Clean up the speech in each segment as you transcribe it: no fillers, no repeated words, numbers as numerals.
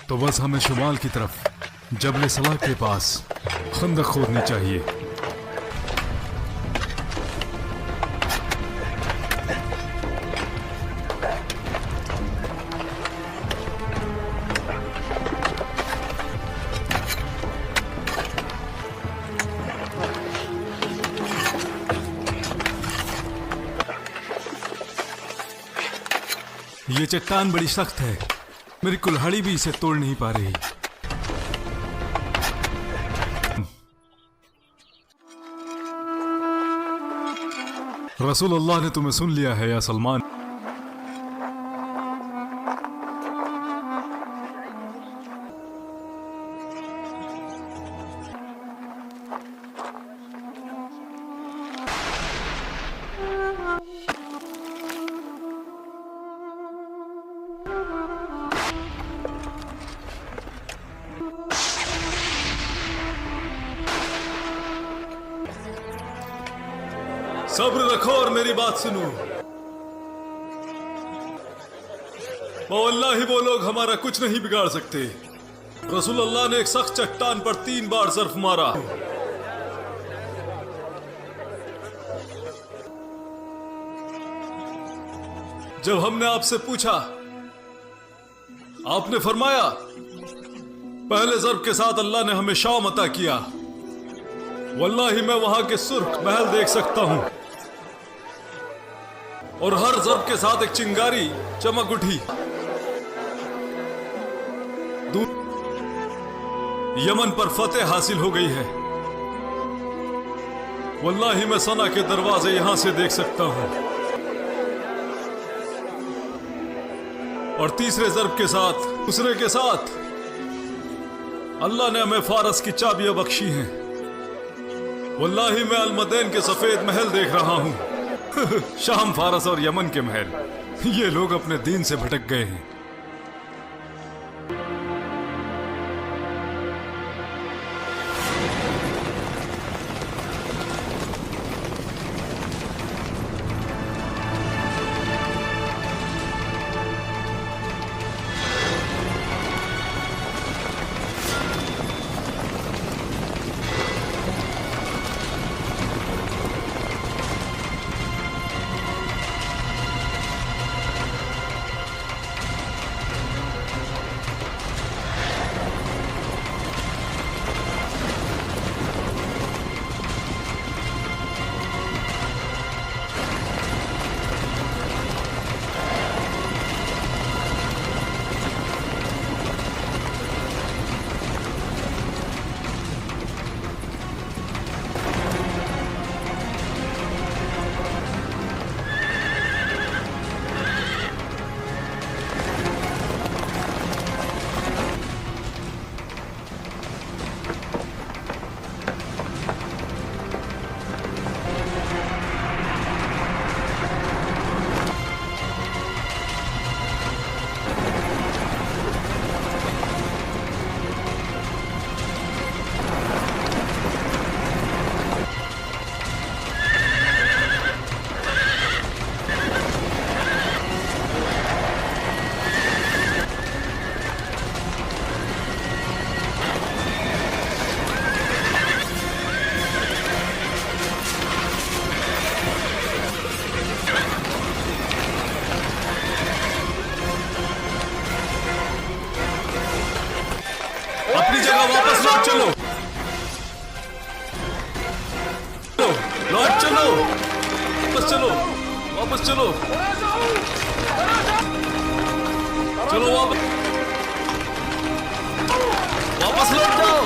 तो बस हमें शुमाल की तरफ जबल सलाह के पास खंदक खोदनी चाहिए। ये चट्टान बड़ी सख्त है, मेरी कुल्हाड़ी भी इसे तोड़ नहीं पा रही। रसूल अल्लाह ने तुम्हें सुन लिया है या सलमान। सब्र रखो और मेरी बात सुनो। वल्लाही वो लोग हमारा कुछ नहीं बिगाड़ सकते। रसूल अल्लाह ने एक सख्त चट्टान पर 3 बार ज़र्फ मारा। जब हमने आपसे पूछा, आपने फरमाया पहले ज़र्फ के साथ अल्लाह ने हमें शाम अता किया। वल्लाही मैं वहां के सुर्ख महल देख सकता हूं और हर ज़र्ब के साथ एक चिंगारी चमक उठी। यमन पर फतेह हासिल हो गई है। वल्लाही मैं सना के दरवाजे यहां से देख सकता हूं और तीसरे ज़र्ब के साथ, दूसरे के साथ अल्लाह ने हमें फारस की चाबियां बख्शी हैं। वल्लाही मैं अलमदैन के सफेद महल देख रहा हूं। शाम, फारस और यमन के महल। ये लोग अपने दीन से भटक गए हैं। अपनी जगह वापस लौट चलो, लौट चलो, वापस चलो, वापस चलो, चलो वापस लौट जाओ।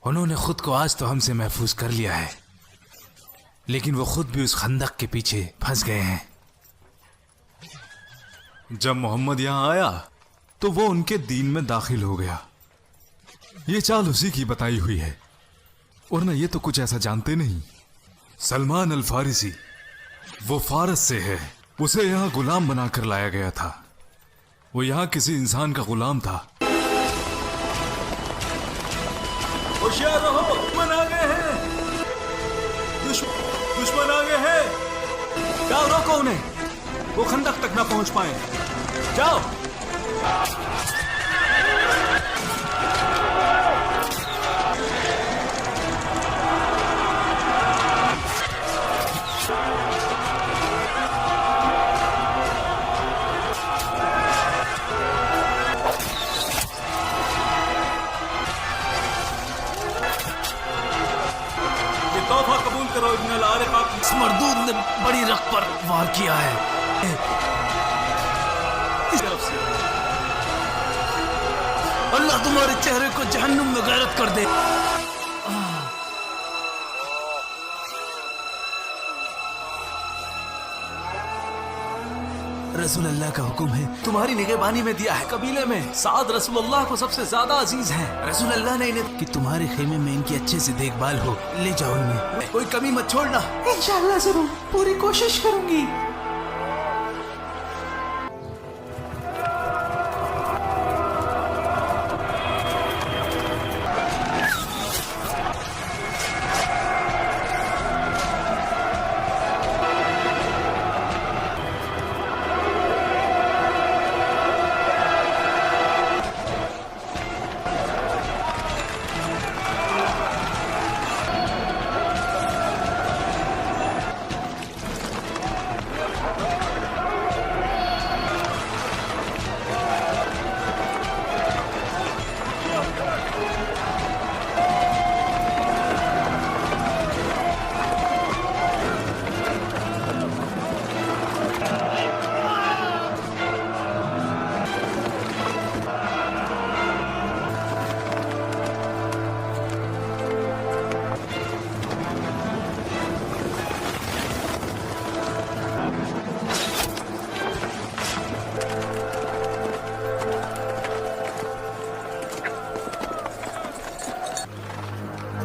उन्होंने खुद को आज तो हमसे महफूज कर लिया है, लेकिन वो खुद भी उस खंदक के पीछे फंस गए हैं। जब मोहम्मद यहां आया तो वो उनके दीन में दाखिल हो गया। ये चाल उसी की बताई हुई है, वरना ये तो कुछ ऐसा जानते नहीं। सलमान अल फारिसी वो फारस से है, उसे यहां गुलाम बनाकर लाया गया था। वो यहां किसी इंसान का गुलाम था। होशियार रहो, दुश्मन आ गए हैं, दुश्मन आ गए हैं। जाओ, रोको उन्हें, वो खंदक तक ना पहुंच पाए। जाओ। तोहफा कबूल करो इब्न अल-आरिक़ा। इस मरदूद ने बड़ी रख पर वार किया है। इस तरफ से अल्लाह तुम्हारे चेहरे को जहन्नुम में गैरत कर दे। रसूल अल्लाह का हुक्म है, तुम्हारी निगहबानी में दिया है। कबीले में साद रसूल अल्लाह को सबसे ज्यादा अजीज हैं। रसूल अल्लाह ने इन्हें कि तुम्हारे खेमे में इनकी अच्छे से देखभाल हो। ले जाओ इन्हें, कोई कमी मत छोड़ना। इंशाअल्लाह जरूर, पूरी कोशिश करूंगी।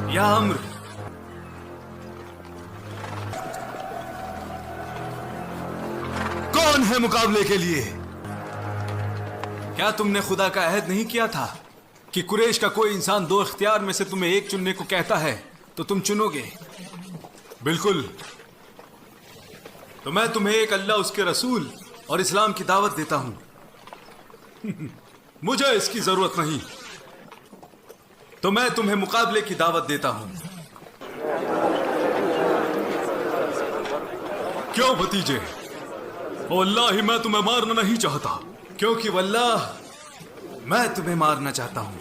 या अम्र, कौन है मुकाबले के लिए? क्या तुमने खुदा का अहद नहीं किया था कि कुरैश का कोई इंसान दो इख्तियार में से तुम्हें एक चुनने को कहता है तो तुम चुनोगे? बिल्कुल। तो मैं तुम्हें एक अल्लाह, उसके रसूल और इस्लाम की दावत देता हूं। मुझे इसकी जरूरत नहीं, तो मैं तुम्हें मुकाबले की दावत देता हूं। क्यों भतीजे? वल्लाही मैं तुम्हें मारना नहीं चाहता, क्योंकि वल्लाह मैं तुम्हें मारना चाहता हूं।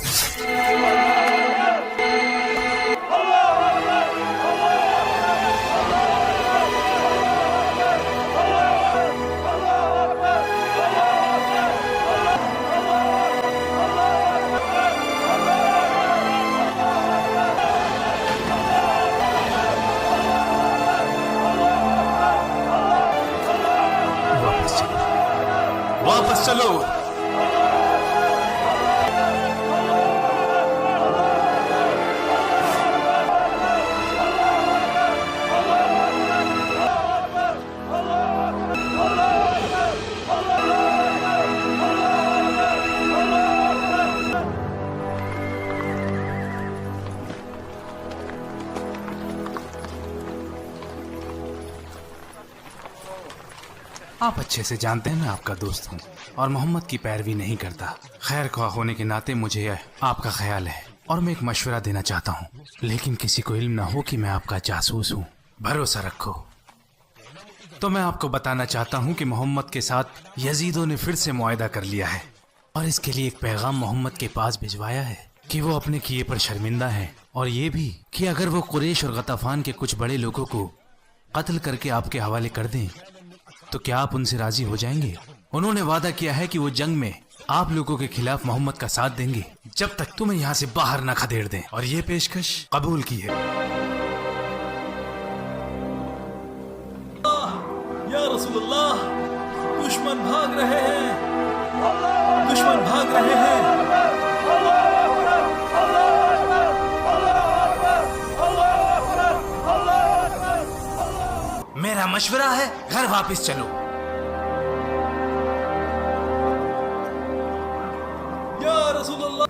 वापस चलो, वापस चलो। आप अच्छे से जानते हैं मैं आपका दोस्त हूँ और मोहम्मद की पैरवी नहीं करता। खैर ख्वाह होने के नाते मुझे आपका ख्याल है और मैं एक मशवरा देना चाहता हूँ, लेकिन किसी को इल्म ना हो कि मैं आपका जासूस हूँ। भरोसा रखो। तो मैं आपको बताना चाहता हूँ कि मोहम्मद के साथ यजीदों ने फिर से मुआहदा कर लिया है और इसके लिए एक पैगाम मोहम्मद के पास भिजवाया है कि वो अपने किए पर शर्मिंदा है और ये भी कि अगर वो कुरैश और गताफान के कुछ बड़े लोगों को कत्ल करके आपके हवाले कर दें तो क्या आप उनसे राजी हो जाएंगे? उन्होंने वादा किया है कि वो जंग में आप लोगों के खिलाफ मोहम्मद का साथ देंगे जब तक तुम्हें यहाँ से बाहर न खदेड़ दें, और ये पेशकश कबूल की है। या रसूलुल्लाह, दुश्मन भाग रहे हैं, दुश्मन भाग रहे हैं। मेरा मशवरा है घर वापस चलो। या रसूलुल्लाह,